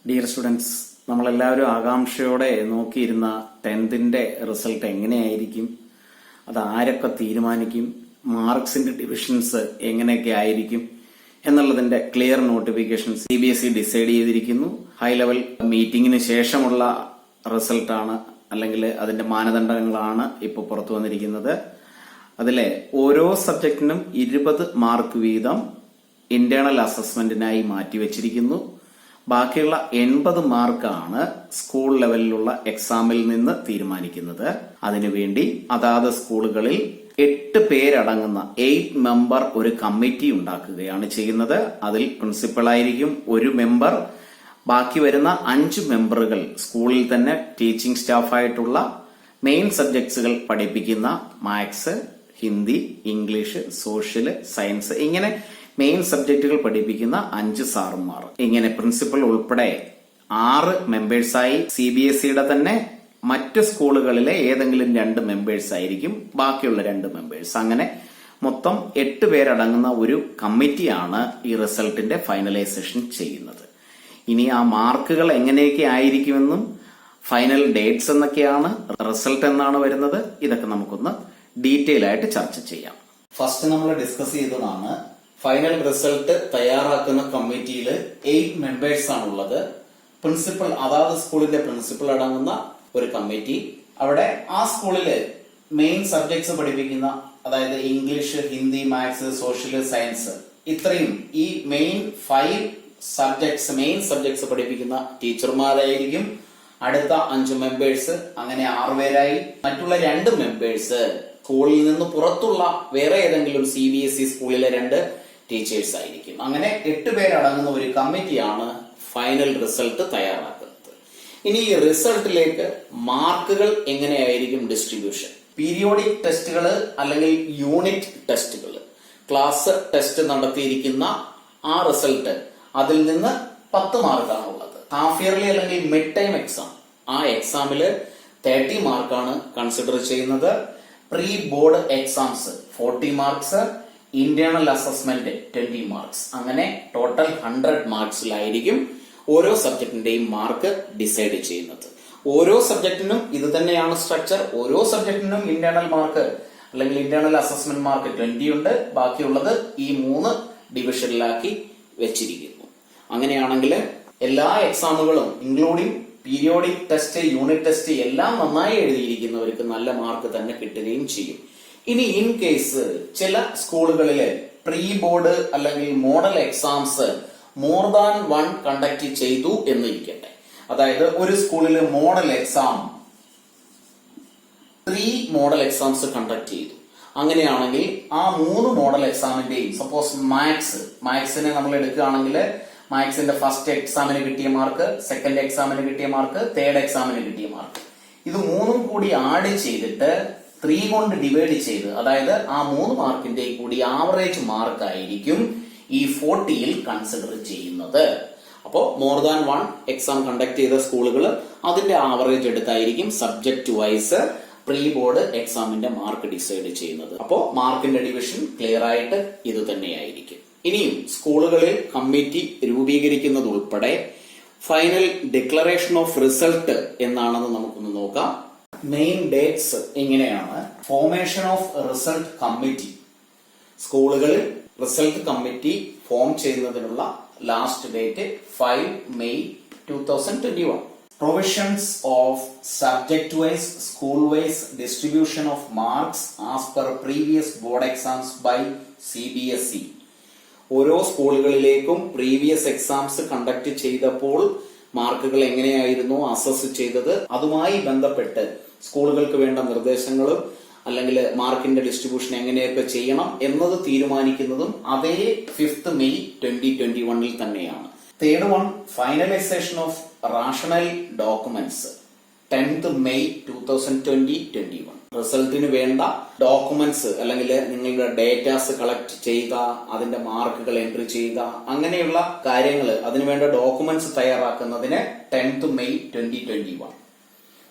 Dear students, നമ്മളെല്ലാവരും ആകാംക്ഷയോടെ നോക്കിയിരുന്ന 10th result എങ്ങനെയായിരിക്കും, അത് ആരൊക്കെ തീരുമാനിക്കും, മാർക്സിന്റെ ഡിവിഷൻസ് എങ്ങനെയൊക്കെ ആയിരിക്കും എന്നുള്ളതിന്റെ ക്ലിയർ നോട്ടിഫിക്കേഷൻ CBSE ഡിസൈഡ് ചെയ്തിരിക്കുന്നു. ഹൈ ലെവൽ മീറ്റിംഗിന് ശേഷമുള്ള റിസൾട്ടാണ്, അല്ലെങ്കിൽ അതിന്റെ മാനദണ്ഡങ്ങളാണ് ഇപ്പോൾ പുറത്തു വന്നിരിക്കുന്നത്. അതിലെ ഓരോ സബ്ജക്റ്റിനും 20 മാർക്ക് വീതം ഇന്റേണൽ അസസ്മെന്റിനായി മാറ്റിവെച്ചിരിക്കുന്നു. ബാക്കിയുള്ള 80 മാർക്കാണ് സ്കൂൾ ലെവലിലുള്ള എക്സാമിൽ നിന്ന് തീരുമാനിക്കുന്നത്. അതിനുവേണ്ടി അതാത് സ്കൂളുകളിൽ 8 പേരടങ്ങുന്ന 8 മെമ്പർ ഒരു കമ്മിറ്റി ഉണ്ടാക്കുകയാണ് ചെയ്യുന്നത്. അതിൽ പ്രിൻസിപ്പൽ ആയിരിക്കും, ഒരു മെമ്പർ. ബാക്കി വരുന്ന 5 മെമ്പറുകൾ സ്കൂളിൽ തന്നെ ടീച്ചിങ് സ്റ്റാഫായിട്ടുള്ള മെയിൻ സബ്ജക്ട്സുകൾ പഠിപ്പിക്കുന്ന maths, Hindi, English, social, science, ഇങ്ങനെ മെയിൻ സബ്ജക്റ്റുകൾ പഠിപ്പിക്കുന്ന 5 സാറുമാർ. ഇങ്ങനെ പ്രിൻസിപ്പൽ ഉൾപ്പെടെ 6 മെമ്പേഴ്സായി CBSEയുടെ തന്നെ മറ്റ് സ്കൂളുകളിലെ ഏതെങ്കിലും 2 മെമ്പേഴ്സ് ആയിരിക്കും ബാക്കിയുള്ള 2 മെമ്പേഴ്സ്. അങ്ങനെ മൊത്തം 8 പേരടങ്ങുന്ന ഒരു കമ്മിറ്റിയാണ് ഈ റിസൾട്ടിന്റെ ഫൈനലൈസേഷൻ ചെയ്യുന്നത്. ഇനി ആ മാർക്കുകൾ എങ്ങനെയൊക്കെ ആയിരിക്കുമെന്നും ഫൈനൽ ഡേറ്റ്സ് എന്നൊക്കെയാണ്, റിസൾട്ട് എന്നാണ് വരുന്നത്, ഇതൊക്കെ നമുക്കൊന്ന് ഡീറ്റെയിൽ ആയിട്ട് ചർച്ച ചെയ്യാം. ഫസ്റ്റ് നമ്മൾ ഡിസ്കസ് ചെയ്തതാണ് ഫൈനൽ റിസൾട്ട് തയ്യാറാക്കുന്ന കമ്മിറ്റിയിൽ 8 മെമ്പേഴ്സ് ആണുള്ളത്. പ്രിൻസിപ്പൽ, അതാത് സ്കൂളിന്റെ പ്രിൻസിപ്പൽ അടങ്ങുന്ന ഒരു കമ്മിറ്റി. അവിടെ ആ സ്കൂളില് മെയിൻ സബ്ജക്ട്സ് പഠിപ്പിക്കുന്ന, അതായത് English, Hindi, maths, social, science, ഇത്രയും ഈ മെയിൻ 5 മെയിൻ സബ്ജക്ട്സ് പഠിപ്പിക്കുന്ന ടീച്ചർമാരായിരിക്കും. അടുത്ത 5 മെമ്പേഴ്സ്, അങ്ങനെ 6 പേരായി. മറ്റുള്ള 2 മെമ്പേഴ്സ് സ്കൂളിൽ നിന്ന് പുറത്തുള്ള വേറെ ഏതെങ്കിലും CBSE സ്കൂളിലെ 2 ടീച്ചേഴ്സ് ആയിരിക്കും. അങ്ങനെ 8 പേരടങ്ങുന്ന ഒരു കമ്മിറ്റിയാണ് ഫൈനൽ റിസൾട്ട് തയ്യാറാക്കുന്നത്. ഇനി ഈ റിസൾട്ടിലേക്ക് മാർക്കുകൾ എങ്ങനെയായിരിക്കും ഡിസ്ട്രിബ്യൂഷൻ? പീരിയോഡിക് ടെസ്റ്റുകൾ അല്ലെങ്കിൽ യൂണിറ്റ് ടെസ്റ്റുകൾ, ക്ലാസ് ടെസ്റ്റ് നടത്തിയിരിക്കുന്ന ആ റിസൾട്ട്, അതിൽ നിന്ന് 10 മാർക്കാണ് ഉള്ളത്. ഹാഫ് ഇയർലി അല്ലെങ്കിൽ മിഡ് ടൈം എക്സാം, ആ എക്സാമില് 30 മാർക്കാണ് കൺസിഡർ ചെയ്യുന്നത്. Pre board exams 40 marks, internal assessment 20 marks. അങ്ങനെ ടോട്ടൽ 100 മാർക്സിലായിരിക്കും ഓരോ സബ്ജക്റ്റിന്റെയും മാർക്ക് ഡിസൈഡ് ചെയ്യുന്നത്. ഓരോ സബ്ജക്റ്റിനും ഇത് തന്നെയാണ് സ്ട്രക്ചർ. ഓരോ സബ്ജക്റ്റിനും ഇന്റേണൽ മാർക്ക് അല്ലെങ്കിൽ ഇന്റേണൽ അസസ്മെന്റ് മാർക്ക് 20 ഉണ്ട്. ബാക്കിയുള്ളത് ഈ 3 ഡിവിഷനിലാക്കി വെച്ചിരിക്കുന്നു. അങ്ങനെയാണെങ്കിൽ എല്ലാ എക്സാമുകളും including periodic test, unit test എല്ലാം നന്നായി എഴുതിയിരിക്കുന്നവർക്ക് നല്ല മാർക്ക് തന്നെ കിട്ടുകയും ചെയ്യും. ഇനി ഇൻ കേസ് ചില സ്കൂളുകളില് പ്രീ ബോർഡ് അല്ലെങ്കിൽ model exams more than 1 conduct ചെയ്തു എന്നിരിക്കട്ടെ. അതായത് ഒരു സ്കൂളിൽ model exam 3 model exams conduct ചെയ്തു. അങ്ങനെയാണെങ്കിൽ ആ 3 മോഡൽ എക്സാമിന്റെയും, സപ്പോസ് മാത്സിനെ നമ്മൾ എടുക്കുകയാണെങ്കിൽ മാത്സിന്റെ ഫസ്റ്റ് എക്സാമിന് കിട്ടിയ മാർക്ക്, സെക്കൻഡ് എക്സാമിന് കിട്ടിയ മാർക്ക്, തേർഡ് എക്സാമിന് കിട്ടിയ മാർക്ക്, ഇത് 3ഉം കൂടി ആഡ് ചെയ്തിട്ട് 3 കൊണ്ട് ഡിവൈഡ് ചെയ്ത്, അതായത് ആ 3 മാർക്കിന്റെ കൂടി ആവറേജ് മാർക്ക് ആയിരിക്കും ഈ 40യിൽ കൺസിഡർ ചെയ്യുന്നത്. അപ്പോ മോർ ദാൻ 1 എക്സാം കണ്ടക്ട് ചെയ്ത സ്കൂളുകൾ അതിന്റെ ആവറേജ് എടുത്തായിരിക്കും സബ്ജക്ട് വൈസ് പ്രീ ബോർഡ് എക്സാമിന്റെ മാർക്ക് ഡിസൈഡ് ചെയ്യുന്നത്. അപ്പോ മാർക്കിന്റെ ഡിവിഷൻ ക്ലിയർ ആയിട്ട് ഇത് തന്നെയായിരിക്കും. ഇനിയും സ്കൂളുകളിൽ കമ്മിറ്റി രൂപീകരിക്കുന്നത് ഉൾപ്പെടെ ഫൈനൽ ഡിക്ലറേഷൻ ഓഫ് റിസൾട്ട് എന്നാണെന്ന് നമുക്കൊന്ന് നോക്കാം. മെയിൻ ഡേറ്റ്സ് ഇങ്ങനെയാണ്. Formation of result committee. സ്കൂളുകളിൽ റിസൾട്ട് കമ്മിറ്റി ഫോം ചെയ്യുന്നതിനുള്ള last date 5 May 2021. Provisions of subject wise, school wise distribution of marks as per previous board exams by CBSE. ഓരോ സ്കൂളുകളിലേക്കും previous exams conduct ചെയ്തപ്പോൾ മാർക്കുകൾ എങ്ങനെയായിരുന്നു assess ചെയ്തത്, അതുമായി ബന്ധപ്പെട്ട് സ്കൂളുകൾക്ക് വേണ്ട നിർദ്ദേശങ്ങളും അല്ലെങ്കിൽ മാർക്കിന്റെ ഡിസ്ട്രിബ്യൂഷൻ എങ്ങനെയൊക്കെ ചെയ്യണം എന്നത് തീരുമാനിക്കുന്നതും അതേ 5th മെയ് 2021 തന്നെയാണ്. Third one, finalisation of rational documents 10th May 2021. റിസൾട്ടിന് വേണ്ട ഡോക്യുമെന്റ്സ് അല്ലെങ്കിൽ നിങ്ങളുടെ ഡേറ്റാസ് കളക്ട് ചെയ്യുക, അതിന്റെ മാർക്കുകൾ എൻട്രി ചെയ്യുക, അങ്ങനെയുള്ള കാര്യങ്ങൾ, അതിനുവേണ്ട ഡോക്യുമെന്റ്സ് തയ്യാറാക്കുന്നതിന് 10th May 2021.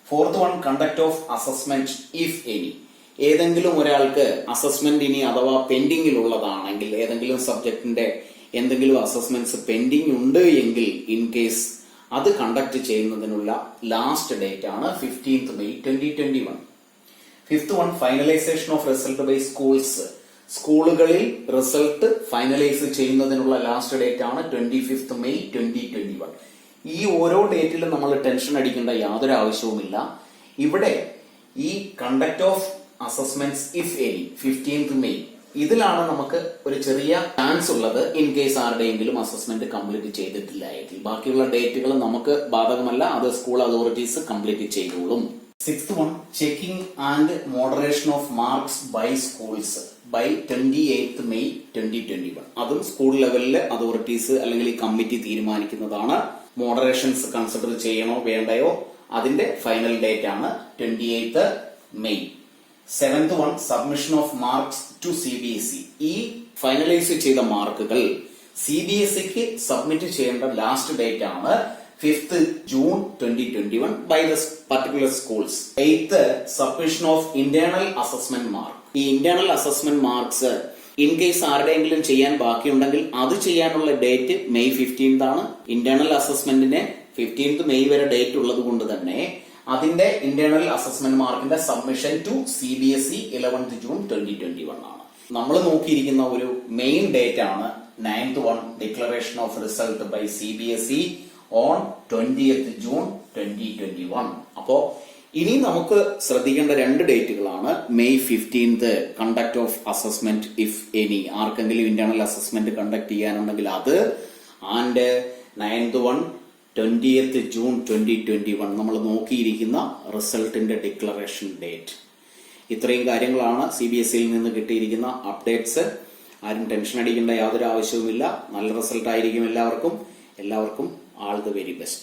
Fourth one, conduct of assessment if any. ഏതെങ്കിലും ഒരാൾക്ക് അസസ്മെന്റ് ഇനി അഥവാ പെൻഡിങ്ങിൽ ഉള്ളതാണെങ്കിൽ, ഏതെങ്കിലും സബ്ജക്റ്റിന്റെ എന്തെങ്കിലും അസസ്മെന്റ്സ് പെൻഡിങ് ഉണ്ട് എങ്കിൽ, ഇൻ കേസ് അത് കണ്ടക്ട് ചെയ്യുന്നതിനുള്ള ലാസ്റ്റ് ഡേറ്റ് ആണ് 15th May 2021. Fifth one, finalisation of result by schools. സ്കൂളുകളിൽ റിസൾട്ട് ഫൈനലൈസ് ചെയ്യുന്നതിനുള്ള ലാസ്റ്റ് ഡേറ്റ് ആണ് 25th May 2021. ഈ ഓരോ ഡേറ്റിലും നമ്മൾ ടെൻഷൻ അടിക്കേണ്ട യാതൊരു ആവശ്യവുമില്ല. ഇവിടെ ഈ conduct of assessments if any 15th May ഇതിലാണ് നമുക്ക് ഒരു ചെറിയ ചാൻസ് ഉള്ളത്, ഇൻ കേസ് ആരുടെയെങ്കിലും അസസ്മെന്റ് കംപ്ലീറ്റ് ചെയ്തിട്ടില്ല എങ്കിൽ. ബാക്കിയുള്ള ഡേറ്റുകൾ നമുക്ക് ബാധകമല്ല, അത് സ്കൂൾ അതോറിറ്റീസ് കംപ്ലീറ്റ് ചെയ്തോളും. Sixth one, checking and moderation of marks by schools by 28th May 2021. അതും സ്കൂൾ ലെവലില് അതോറിറ്റീസ് അല്ലെങ്കിൽ ഈ കമ്മിറ്റി തീരുമാനിക്കുന്നതാണ്. മോഡറേഷൻസ് കൺസിഡർ ചെയ്യണോ വേണ്ടയോ അതിന്റെ ഫൈനൽ ഡേറ്റ് ആണ് 28th May. Seventh one, submission of marks to CBSE. ഈ ഫൈനലൈസ് ചെയ്ത മാർക്കുകൾ CBSEക്ക് സബ്മിറ്റ് ചെയ്യേണ്ട ലാസ്റ്റ് ഡേറ്റ് ആണ് 5th June 2021 by the particular schools. 8th, submission of internal assessment mark. ഈ internal assessment marks in case ആരുടെയെങ്കിലും ചെയ്യാൻ ബാക്കിയുണ്ടെങ്കിൽ അത് ചെയ്യാനുള്ള ഡേറ്റ് May 15th ആണ്. ഇന്റേണൽ അസസ്മെന്റിന് 15th May വരെ ഡേറ്റ് ഉള്ളത് കൊണ്ട് തന്നെ അതിന്റെ ഇന്റേണൽ അസസ്മെന്റ് മാർക്കിന്റെ submission to CBSE 11th June 2021 ആണ്. നമ്മൾ നോക്കിയിരിക്കുന്ന ഒരു മെയിൻ ഡേറ്റ് ആണ് 9th one, declaration of result by CBSE on 20th June 2021. അപ്പോ ഇനി നമുക്ക് ശ്രദ്ധിക്കേണ്ട രണ്ട് ഡേറ്റുകളാണ്. May 15th conduct of assessment if any, ആർക്കെങ്കിലും ഇന്റേണൽ അസസ്മെന്റ് കണ്ടക്ട് ചെയ്യാനുണ്ടെങ്കിൽ അത്, and 9th one 20th June 2021 നമ്മൾ നോക്കിയിരിക്കുന്ന റിസൾട്ടിന്റെ ഡിക്ലറേഷൻ ഡേറ്റ്. ഇത്രയും കാര്യങ്ങളാണ് CBSEയിൽ നിന്ന് കിട്ടിയിരിക്കുന്ന അപ്ഡേറ്റ്സ്. ആരും ടെൻഷൻ അടിക്കേണ്ട യാതൊരു ആവശ്യവുമില്ല. നല്ല റിസൾട്ട് ആയിരിക്കും എല്ലാവർക്കും. All the very best.